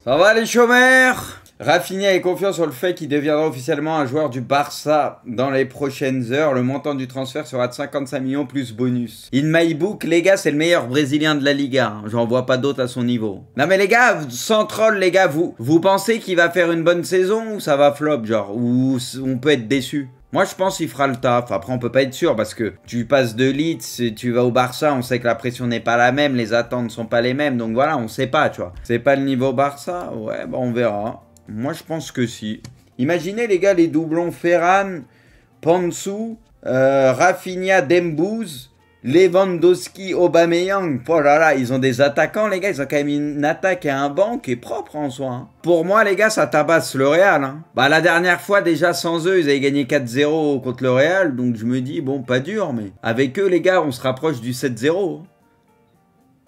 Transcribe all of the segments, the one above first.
Ça va les chômeurs? Rafinha est confiant sur le fait qu'il deviendra officiellement un joueur du Barça dans les prochaines heures. Le montant du transfert sera de 55 millions plus bonus. In my book, les gars, c'est le meilleur Brésilien de la Liga. J'en vois pas d'autres à son niveau. Non mais les gars, sans troll les gars, vous pensez qu'il va faire une bonne saison ou ça va flop genre? Ou on peut être déçu? Moi, je pense qu'il fera le taf. Après, on peut pas être sûr parce que tu passes de Leeds et tu vas au Barça. On sait que la pression n'est pas la même, les attentes ne sont pas les mêmes. Donc voilà, on sait pas, tu vois. C'est pas le niveau Barça? Ouais, bah on verra. Moi, je pense que si. Imaginez, les gars, les doublons Ferran, Pansou, Rafinha, Dembouz, Lewandowski, Aubameyang. Oh là là, ils ont des attaquants, les gars. Ils ont quand même une attaque et un banc qui est propre en soi. Hein. Pour moi, les gars, ça tabasse le Real. Hein. Bah, la dernière fois, déjà, sans eux, ils avaient gagné 4-0 contre le Real. Donc, je me dis, bon, pas dur, mais avec eux, les gars, on se rapproche du 7-0.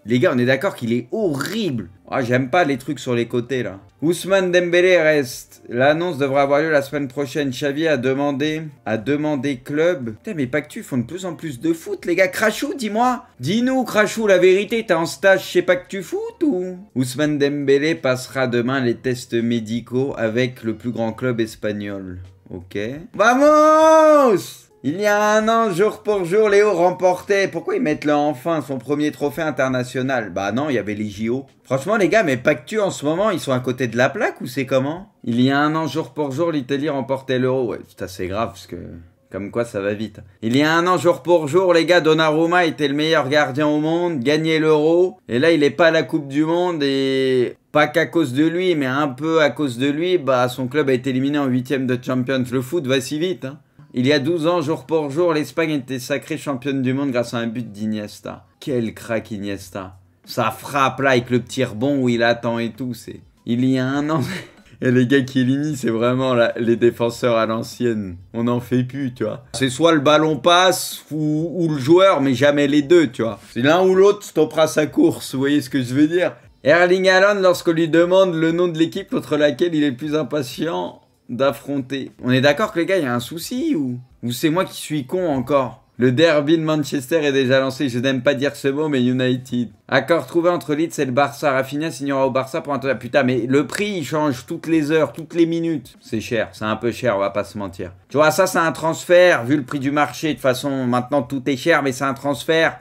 Les gars, on est d'accord qu'il est horrible. Ah, j'aime pas les trucs sur les côtés, là. Ousmane Dembélé reste. L'annonce devrait avoir lieu la semaine prochaine. Xavi a demandé club. Putain, mais Pactu font de plus en plus de foot, les gars. Crachou, dis-moi. Dis-nous, Crachou, la vérité, t'es en stage chez Pactu Foot ou? Ousmane Dembélé passera demain les tests médicaux avec le plus grand club espagnol. Ok. Vamos! Il y a un an, jour pour jour, Léo remportait. Pourquoi ils mettent là enfin son premier trophée international? Bah non, il y avait les JO. Franchement, les gars, mais Pactu en ce moment, ils sont à côté de la plaque ou c'est comment? Il y a un an, jour pour jour, l'Italie remportait l'Euro. Ouais, putain, c'est grave parce que... Comme quoi, ça va vite. Il y a un an, jour pour jour, les gars, Donnarumma était le meilleur gardien au monde, gagnait l'Euro. Et là, il est pas à la Coupe du Monde et... Pas qu'à cause de lui, mais un peu à cause de lui, bah son club a été éliminé en 8e de Champions. Le foot va si vite, hein. Il y a 12 ans, jour pour jour, l'Espagne était sacrée championne du monde grâce à un but d'Iniesta. Quel crack Iniesta. Ça frappe là avec le petit rebond où il attend et tout. C'est. Il y a un an... Et les gars qui éliminent, c'est vraiment les défenseurs à l'ancienne. On n'en fait plus, tu vois. C'est soit le ballon passe ou le joueur, mais jamais les deux, tu vois. C'est l'un ou l'autre stoppera sa course, vous voyez ce que je veux dire? Erling Haaland, lorsqu'on lui demande le nom de l'équipe contre laquelle il est le plus impatient d'affronter. On est d'accord que les gars, il y a un souci ou c'est moi qui suis con encore? Le derby de Manchester est déjà lancé, je n'aime pas dire ce mot, mais United. Accord trouvé entre Leeds et le Barça. Rafinha signera au Barça pour un... Putain, mais le prix, il change toutes les heures, toutes les minutes. C'est cher, c'est un peu cher, on va pas se mentir. Tu vois, ça, c'est un transfert, vu le prix du marché. De toute façon, maintenant, tout est cher, mais c'est un transfert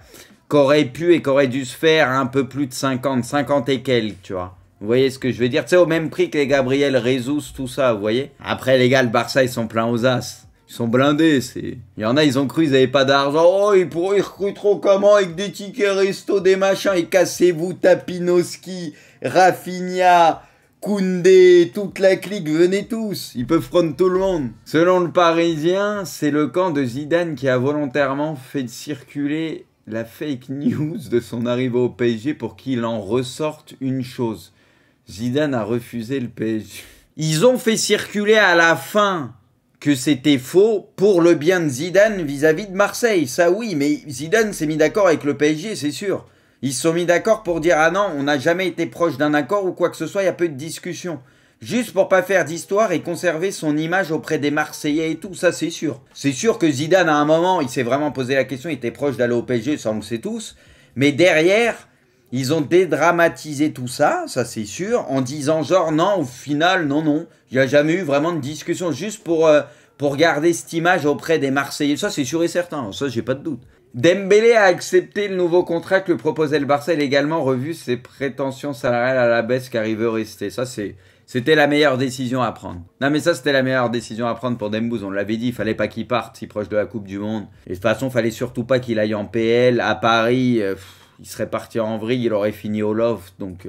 qu'aurait pu et qu'aurait dû se faire à un peu plus de 50 et quelques, tu vois. Vous voyez ce que je veux dire? Tu sais, au même prix que les Gabriel Jesus, tout ça, vous voyez? Après, les gars, le Barça, ils sont pleins aux as. Ils sont blindés, c'est... Il y en a, ils ont cru, ils avaient pas d'argent. Oh, ils recruteront comment avec des tickets resto, des machins. Et cassez-vous, Tapinoski, Rafinha, Koundé, toute la clique, venez tous. Ils peuvent prendre tout le monde. Selon le Parisien, c'est le camp de Zidane qui a volontairement fait circuler la fake news de son arrivée au PSG pour qu'il en ressorte une chose. Zidane a refusé le PSG. Ils ont fait circuler à la fin que c'était faux pour le bien de Zidane vis-à-vis de Marseille. Ça oui, mais Zidane s'est mis d'accord avec le PSG, c'est sûr. Ils se sont mis d'accord pour dire « Ah non, on n'a jamais été proche d'un accord ou quoi que ce soit, il y a peu de discussion. » Juste pour pas faire d'histoire et conserver son image auprès des Marseillais et tout, ça c'est sûr. C'est sûr que Zidane, à un moment, il s'est vraiment posé la question, il était proche d'aller au PSG, ça on le sait tous. Mais derrière, ils ont dédramatisé tout ça, ça c'est sûr, en disant genre non, au final, non, il n'y a jamais eu vraiment de discussion, juste pour garder cette image auprès des Marseillais. Ça c'est sûr et certain, ça j'ai pas de doute. Dembélé a accepté le nouveau contrat que lui proposait le Barça. Il a également revu ses prétentions salariales à la baisse car il veut rester. Ça c'était la meilleure décision à prendre. Non mais ça c'était la meilleure décision à prendre pour Dembouz. On l'avait dit, il fallait pas qu'il parte si proche de la Coupe du Monde. Et de toute façon, il fallait surtout pas qu'il aille en PL. À Paris, il serait parti en vrille, il aurait fini au loft. Donc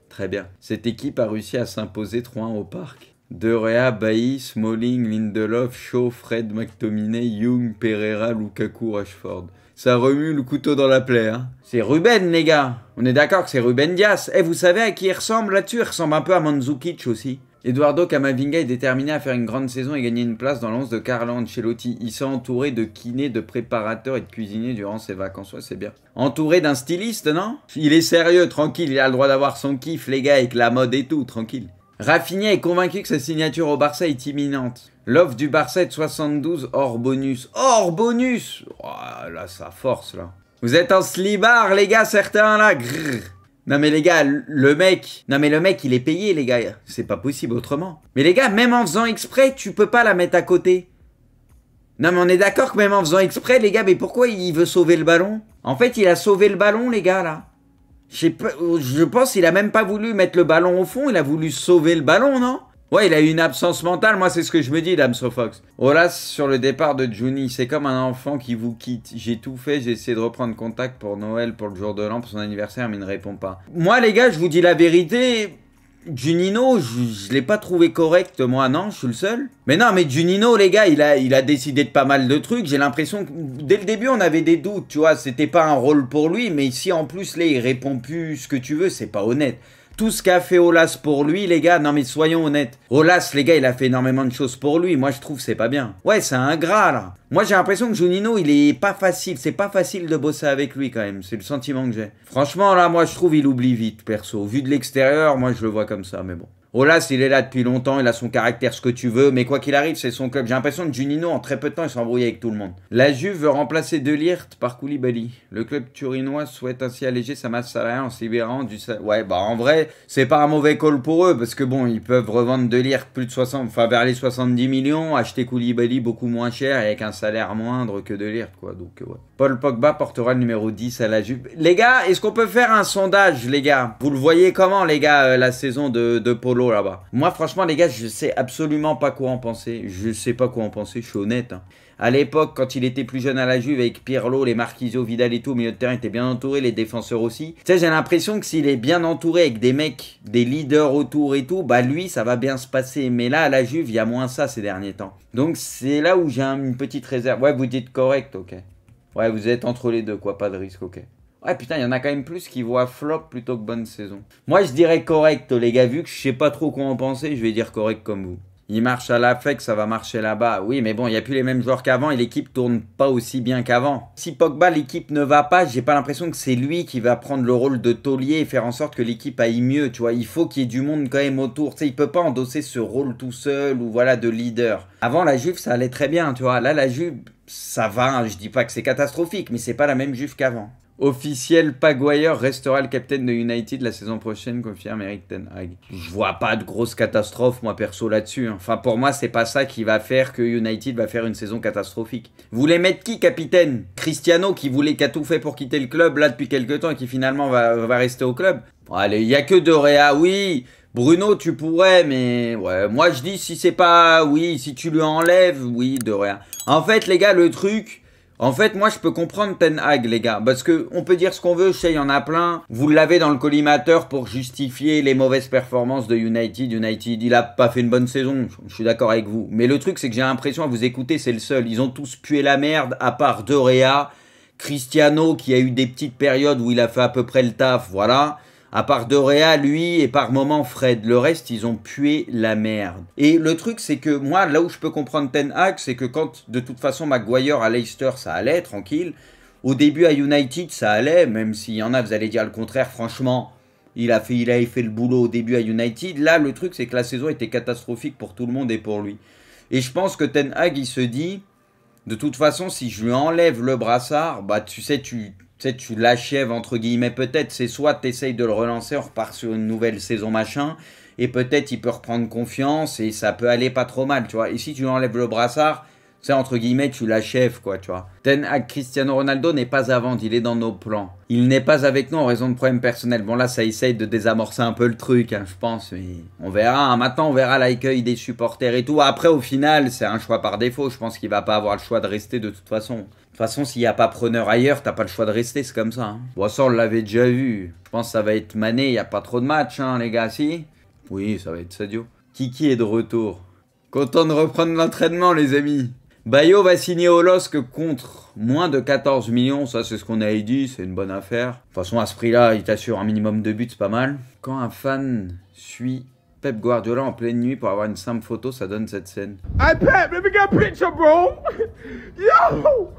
très bien. Cette équipe a réussi à s'imposer 3-1 au parc. De Rea, Bailly, Smalling, Lindelof, Shaw, Fred, McTominay, Young, Pereira, Lukaku, Rashford. Ça remue le couteau dans la plaie, hein. C'est Ruben, les gars. On est d'accord que c'est Ruben Dias. Eh, vous savez à qui il ressemble là-dessus? Il ressemble un peu à Mandzukic aussi. Eduardo Camavinga est déterminé à faire une grande saison et gagner une place dans l'11 de Carlo Ancelotti. Il s'est entouré de kinés, de préparateurs et de cuisiniers durant ses vacances. Ouais, c'est bien. Entouré d'un styliste, non? Il est sérieux, tranquille. Il a le droit d'avoir son kiff, les gars, avec la mode et tout, tranquille. Rafinha est convaincu que sa signature au Barça est imminente. L'offre du Barça est de 72 hors bonus. Hors bonus! Oh, là, ça force, là. Vous êtes en slibard, les gars, certains, là. Grrr. Non mais les gars, le mec... Non mais le mec, il est payé, les gars. C'est pas possible autrement. Mais les gars, même en faisant exprès, tu peux pas la mettre à côté. Non mais on est d'accord que même en faisant exprès, les gars, mais pourquoi il veut sauver le ballon? En fait, il a sauvé le ballon, les gars, là. Je pense qu'il a même pas voulu mettre le ballon au fond, il a voulu sauver le ballon, non? Ouais, il a eu une absence mentale, moi c'est ce que je me dis, Damso Fox. Olas sur le départ de Juni, c'est comme un enfant qui vous quitte. J'ai tout fait, j'ai essayé de reprendre contact pour Noël, pour le jour de l'an, pour son anniversaire, mais il ne répond pas. Moi les gars, je vous dis la vérité, Juninho, je l'ai pas trouvé correct, moi non, je suis le seul. Mais non, mais Juninho, les gars, il a décidé de pas mal de trucs. J'ai l'impression que dès le début, on avait des doutes, tu vois, c'était pas un rôle pour lui, mais ici en plus, là, il répond plus ce que tu veux, c'est pas honnête. Tout ce qu'a fait Olas pour lui, les gars, non mais soyons honnêtes. Olas, les gars, il a fait énormément de choses pour lui. Moi, je trouve que c'est pas bien. Ouais, c'est un gras, là. Moi, j'ai l'impression que Juninho, il est pas facile. C'est pas facile de bosser avec lui, quand même. C'est le sentiment que j'ai. Franchement, là, moi, je trouve il oublie vite, perso. Vu de l'extérieur, moi, je le vois comme ça, mais bon. Olas, il est là depuis longtemps, il a son caractère, ce que tu veux, mais quoi qu'il arrive, c'est son club. J'ai l'impression que Juninho, en très peu de temps, il s'embrouille avec tout le monde. La Juve veut remplacer De Ligt par Koulibaly. Le club turinois souhaite ainsi alléger sa masse salariale en se libérant du... Ouais, bah en vrai, c'est pas un mauvais call pour eux, parce que bon, ils peuvent revendre De Ligt plus de 60, enfin vers les 70 millions, acheter Koulibaly beaucoup moins cher et avec un salaire moindre que De Ligt, quoi. Donc, ouais. Paul Pogba portera le numéro 10 à la Juve. Les gars, est-ce qu'on peut faire un sondage, les gars? Vous le voyez comment, les gars, la saison de Polo là-bas? Moi, franchement, les gars, je sais absolument pas quoi en penser. Je sais pas quoi en penser, je suis honnête. Hein. À l'époque, quand il était plus jeune à la Juve, avec Pirlo, les Marquisio, Vidal et tout, au milieu de terrain était bien entouré, les défenseurs aussi. Tu sais, j'ai l'impression que s'il est bien entouré avec des mecs, des leaders autour et tout, bah lui, ça va bien se passer. Mais là, à la Juve, il y a moins ça ces derniers temps. Donc, c'est là où j'ai une petite réserve. Ouais, vous dites correct, ok. Ouais, vous êtes entre les deux, quoi, pas de risque, ok. Ouais, putain, il y en a quand même plus qui voient flop plutôt que bonne saison. Moi, je dirais correct, les gars, vu que je sais pas trop quoi en penser, je vais dire correct comme vous. Il marche à l'AFEC, ça va marcher là-bas. Oui, mais bon, il n'y a plus les mêmes joueurs qu'avant et l'équipe tourne pas aussi bien qu'avant. Si Pogba, l'équipe ne va pas, j'ai pas l'impression que c'est lui qui va prendre le rôle de taulier et faire en sorte que l'équipe aille mieux, tu vois. Il faut qu'il y ait du monde quand même autour. Tu sais, il peut pas endosser ce rôle tout seul ou voilà, de leader. Avant, la Juve, ça allait très bien, tu vois. Là, la Juve, ça va, hein. Je dis pas que c'est catastrophique, mais c'est pas la même Juve qu'avant. Officiel, Maguire restera le capitaine de United la saison prochaine, confirme Erik ten Hag. Je vois pas de grosse catastrophe, moi, perso, là-dessus. Hein. Enfin, pour moi, c'est pas ça qui va faire que United va faire une saison catastrophique. Vous voulez mettre qui, capitaine? Cristiano, qui a tout fait pour quitter le club, là, depuis quelques temps, et qui finalement va rester au club? Bon, allez, il y a que De Gea, oui. Bruno, tu pourrais, mais... Ouais, moi, je dis, si c'est pas... Oui, si tu lui enlèves, oui, De Gea. En fait, les gars, le truc... En fait, moi, je peux comprendre Ten Hag, les gars, parce que on peut dire ce qu'on veut, je sais, il y en a plein. Vous l'avez dans le collimateur pour justifier les mauvaises performances de United. United, il a pas fait une bonne saison, je suis d'accord avec vous. Mais le truc, c'est que j'ai l'impression, à vous écouter, c'est le seul. Ils ont tous pué la merde, à part De Gea, Cristiano, qui a eu des petites périodes où il a fait à peu près le taf, voilà. À part De Gea, lui, et par moments Fred. Le reste, ils ont pué la merde. Et le truc, c'est que moi, là où je peux comprendre Ten Hag, c'est que quand, de toute façon, Maguire à Leicester, ça allait, tranquille. Au début, à United, ça allait, même s'il y en a, vous allez dire le contraire. Franchement, il avait fait le boulot au début à United. Là, le truc, c'est que la saison était catastrophique pour tout le monde et pour lui. Et je pense que Ten Hag, il se dit, de toute façon, si je lui enlève le brassard, bah, tu sais, tu l'achèves, entre guillemets, peut-être. C'est soit tu essayes de le relancer, on repart sur une nouvelle saison, machin. Et peut-être il peut reprendre confiance et ça peut aller pas trop mal, tu vois. Et si tu lui enlèves le brassard, c'est entre guillemets, tu l'achèves, quoi, tu vois. Ten Hag, Cristiano Ronaldo n'est pas à vendre, il est dans nos plans. Il n'est pas avec nous en raison de problèmes personnels. Bon, là, ça essaye de désamorcer un peu le truc, hein, je pense. Mais on verra, hein. Maintenant, on verra l'accueil des supporters et tout. Après, au final, c'est un choix par défaut. Je pense qu'il va pas avoir le choix de rester de toute façon. De toute façon, s'il n'y a pas preneur ailleurs, t'as pas le choix de rester, c'est comme ça. Hein. Bon, ça, on l'avait déjà vu. Je pense que ça va être Mané, il n'y a pas trop de matchs, hein, les gars, si? Oui, ça va être Sadio. Kiki est de retour. Content de reprendre l'entraînement, les amis. Bayo va signer au LOSC contre moins de 14 millions, ça c'est ce qu'on avait dit, c'est une bonne affaire. De toute façon, à ce prix-là, il t'assure un minimum de buts, c'est pas mal. Quand un fan suit Pep Guardiola en pleine nuit pour avoir une simple photo, ça donne cette scène. Hey Pep, let me get a picture, bro. Yo,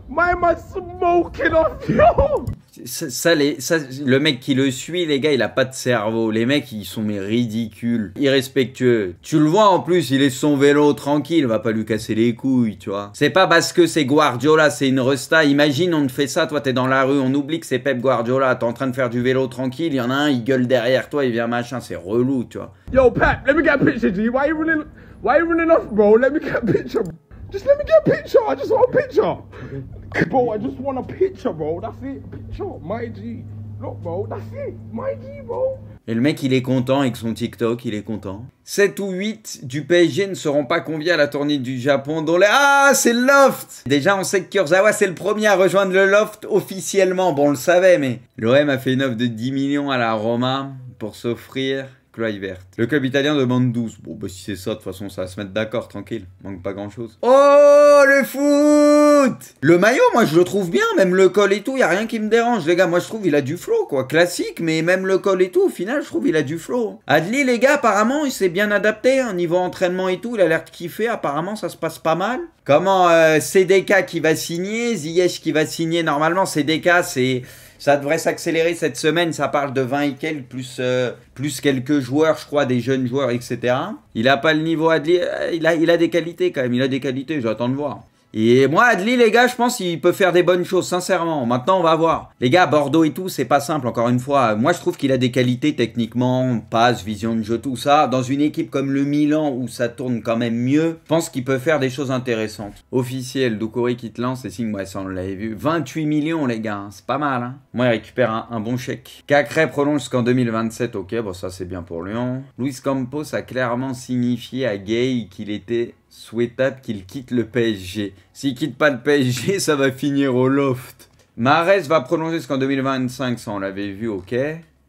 my man smoking off, yo. Le mec qui le suit, les gars, il a pas de cerveau. Les mecs, ils sont mais ridicules, irrespectueux. Tu le vois en plus, il est sur son vélo tranquille, il va pas lui casser les couilles, tu vois. C'est pas parce que c'est Guardiola, c'est une resta. Imagine, on te fait ça, toi t'es dans la rue, on oublie que c'est Pep Guardiola, t'es en train de faire du vélo tranquille, il y en a un, il gueule derrière toi, il vient machin, c'est relou, tu vois. Yo, Pep, let me get a picture, G. Why you running off, bro? Let me get a picture. Just let me get a picture. I just want a picture. Bro, I just want a picture, bro. That's it. A picture. My G. Look, bro. That's it. My G, bro. Et le mec, il est content avec son TikTok, il est content. 7 ou 8 du PSG ne seront pas conviés à la tournée du Japon. Dont les... Ah, c'est le Loft. Déjà, on sait que Kurzawa, c'est le premier à rejoindre le Loft officiellement. Bon, on le savait, mais l'OM a fait une offre de 10 millions à la Roma pour s'offrir Kluivert. Le club italien demande 12. Bon, bah si c'est ça, de toute façon, ça va se mettre d'accord, tranquille. Manque pas grand-chose. Oh, le foot! Le maillot, moi, je le trouve bien. Même le col et tout, y a rien qui me dérange. Les gars, moi, je trouve il a du flow, quoi. Classique, mais même le col et tout, au final, je trouve il a du flow. Adli, les gars, apparemment, il s'est bien adapté. Hein, niveau entraînement et tout, il a l'air de kiffer. Apparemment, ça se passe pas mal. Comment CDK qui va signer, Ziyech qui va signer. Normalement, CDK, c'est... Ça devrait s'accélérer cette semaine, ça parle de 20 et quelques, plus quelques joueurs, je crois, des jeunes joueurs, etc. Il a pas le niveau Adli, il a des qualités quand même, il a des qualités, j'attends de voir. Et moi, Adli, les gars, je pense qu'il peut faire des bonnes choses, sincèrement. Maintenant, on va voir. Les gars, Bordeaux et tout, c'est pas simple, encore une fois. Moi, je trouve qu'il a des qualités techniquement, passe, vision de jeu, tout ça. Dans une équipe comme le Milan, où ça tourne quand même mieux, je pense qu'il peut faire des choses intéressantes. Officiel, Doucouré qui te lance, et signe, ouais, ça on l'avait vu. 28 millions, les gars, hein. C'est pas mal, hein. Moi, il récupère un bon chèque. Cacré prolonge jusqu'en 2027, ok, bon, ça c'est bien pour Lyon. Luis Campos a clairement signifié à Gay qu'il était souhaitable qu'il quitte le PSG. S'il quitte pas le PSG, ça va finir au Loft. Mahrez va prolonger jusqu'en 2025, ça on l'avait vu, ok.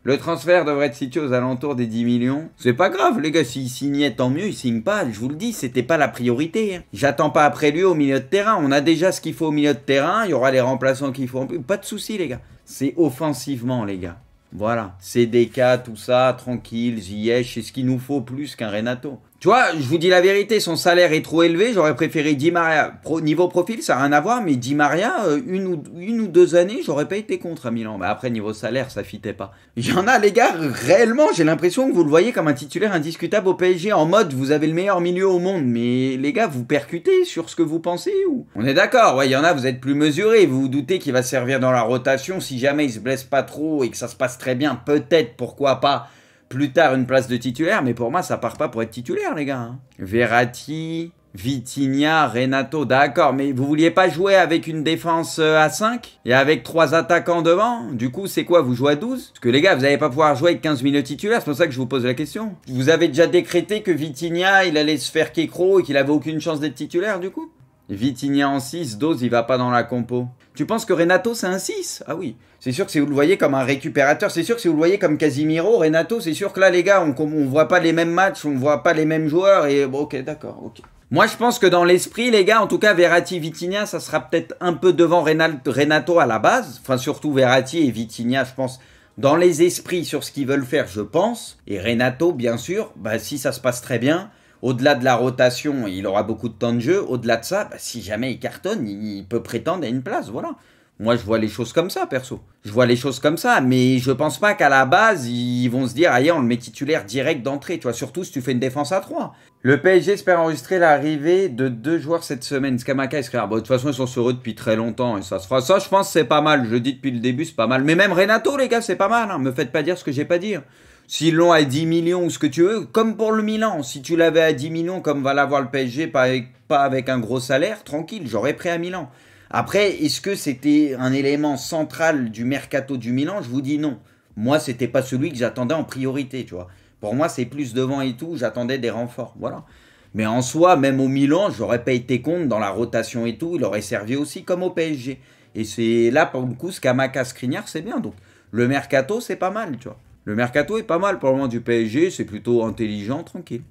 Le transfert devrait être situé aux alentours des 10 millions. C'est pas grave, les gars, s'il signait, tant mieux, il signe pas. Je vous le dis, c'était pas la priorité. Hein. J'attends pas après lui au milieu de terrain. On a déjà ce qu'il faut au milieu de terrain. Il y aura les remplaçants qu'il faut en plus. Pas de soucis, les gars. C'est offensivement, les gars. Voilà. CDK, tout ça, tranquille, Ziyech, c'est ce qu'il nous faut plus qu'un Renato. Tu vois, je vous dis la vérité, son salaire est trop élevé. J'aurais préféré Di Maria. Niveau profil, ça n'a rien à voir, mais Di Maria, une ou deux années, j'aurais pas été contre à Milan. Mais après, niveau salaire, ça fitait pas. Il y en a, les gars, réellement, j'ai l'impression que vous le voyez comme un titulaire indiscutable au PSG, en mode, vous avez le meilleur milieu au monde. Mais les gars, vous percutez sur ce que vous pensez ou... On est d'accord, ouais, il y en a, vous êtes plus mesurés. Vous vous doutez qu'il va servir dans la rotation. Si jamais il se blesse pas trop et que ça se passe très bien, peut-être, pourquoi pas, plus tard une place de titulaire, mais pour moi ça part pas pour être titulaire, les gars. Hein. Verratti, Vitinha, Renato, d'accord, mais vous vouliez pas jouer avec une défense à 5 et avec 3 attaquants devant? Du coup, c'est quoi, vous jouez à 12? Parce que les gars, vous n'allez pas pouvoir jouer avec 15 milieux titulaires, c'est pour ça que je vous pose la question. Vous avez déjà décrété que Vitinha, il allait se faire kécro et qu'il avait aucune chance d'être titulaire, du coup? Vitinha en 6, Dose, il va pas dans la compo. Tu penses que Renato, c'est un 6? Ah oui. C'est sûr que si vous le voyez comme un récupérateur, c'est sûr que si vous le voyez comme Casimiro, Renato, c'est sûr que là, les gars, on voit pas les mêmes matchs, on voit pas les mêmes joueurs, et bon, ok, d'accord, ok. Moi, je pense que dans l'esprit, les gars, en tout cas, Verratti, Vitinha, ça sera peut-être un peu devant Renato à la base. Enfin, surtout Verratti et Vitinha, je pense, dans les esprits sur ce qu'ils veulent faire, je pense. Et Renato, bien sûr, bah, si ça se passe très bien, au-delà de la rotation, il aura beaucoup de temps de jeu. Au-delà de ça, bah, si jamais il cartonne, il peut prétendre à une place, voilà. Moi, je vois les choses comme ça, perso. Je vois les choses comme ça, mais je pense pas qu'à la base, ils vont se dire, aïe, on le met titulaire direct d'entrée, tu vois, surtout si tu fais une défense à 3. Le PSG espère enregistrer l'arrivée de 2 joueurs cette semaine, Skamaka et Skriniar. Bon, de toute façon, ils sont sur eux depuis très longtemps, et ça se fera. Ça, je pense, c'est pas mal. Je le dis depuis le début, c'est pas mal. Mais même Renato, les gars, c'est pas mal, hein. Me faites pas dire ce que j'ai pas dit. S'ils l'ont à 10 millions ou ce que tu veux, comme pour le Milan, si tu l'avais à 10 millions, comme va l'avoir le PSG, pas avec un gros salaire, tranquille, j'aurais pris à Milan. Après, est-ce que c'était un élément central du mercato du Milan? Je vous dis non. Moi, c'était pas celui que j'attendais en priorité, tu vois. Pour moi, c'est plus devant et tout, j'attendais des renforts, voilà. Mais en soi, même au Milan, j'aurais pas été contre dans la rotation et tout, il aurait servi aussi comme au PSG. Et c'est là, pour le coup, Skamaka, Skriniar, c'est bien. Donc, le mercato, c'est pas mal, tu vois. Le mercato est pas mal pour le moment du PSG, c'est plutôt intelligent, tranquille.